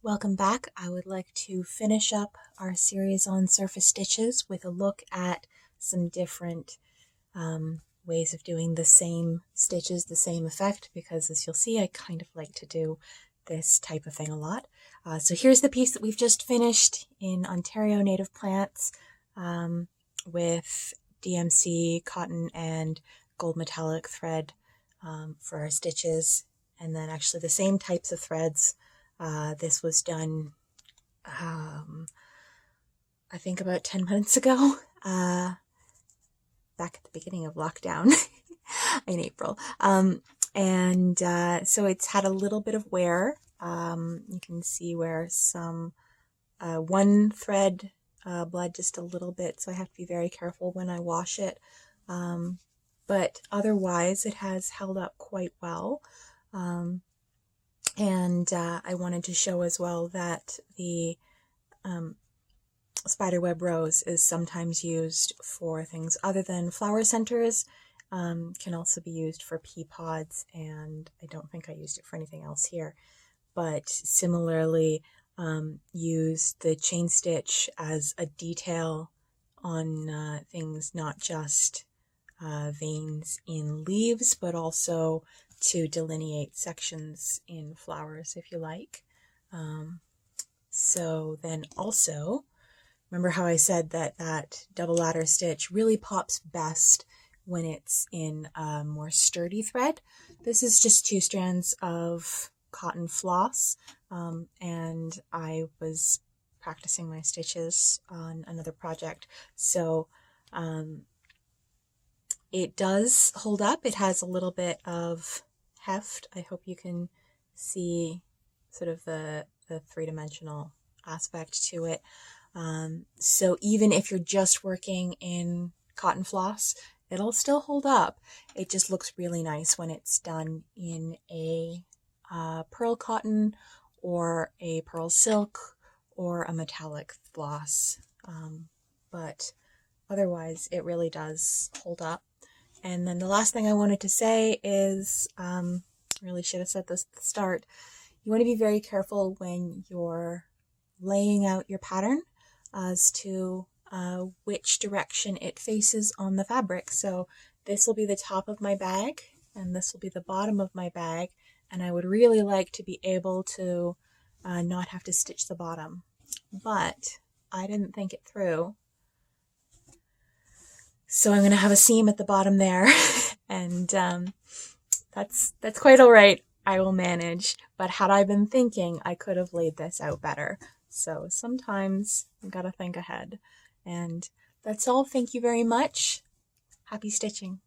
Welcome back. I would like to finish up our series on surface stitches with a look at some different ways of doing the same stitches, the same effect, because as you'll see, I kind of like to do this type of thing a lot. So here's the piece that we've just finished in Ontario Native Plants with DMC cotton and gold metallic thread for our stitches, and then actually the same types of threads. This was done, I think about 10 minutes ago, back at the beginning of lockdown in April. So it's had a little bit of wear. You can see where some, one thread bled just a little bit, so I have to be very careful when I wash it. But otherwise, it has held up quite well. I wanted to show as well that the spiderweb rose is sometimes used for things other than flower centers, can also be used for pea pods, and I don't think I used it for anything else here. But similarly, use the chain stitch as a detail on things, not just veins in leaves, but also to delineate sections in flowers if you like. So then also, remember how I said that that double ladder stitch really pops best when it's in a more sturdy thread. This is just 2 strands of cotton floss, and I was practicing my stitches on another project, so it does hold up. It has a little bit of heft. I hope you can see sort of the 3-dimensional aspect to it. So even if you're just working in cotton floss, it'll still hold up. It just looks really nice when it's done in a pearl cotton or a pearl silk or a metallic floss. But otherwise, it really does hold up. And then the last thing I wanted to say is, really should have said this at the start, you want to be very careful when you're laying out your pattern as to which direction it faces on the fabric. So this will be the top of my bag, and this will be the bottom of my bag, and I would really like to be able to not have to stitch the bottom. But I didn't think it through. So I'm going to have a seam at the bottom there, and that's quite all right. I will manage. But had I been thinking, I could have laid this out better. So sometimes you gotta think ahead. And that's all. Thank you very much. Happy stitching.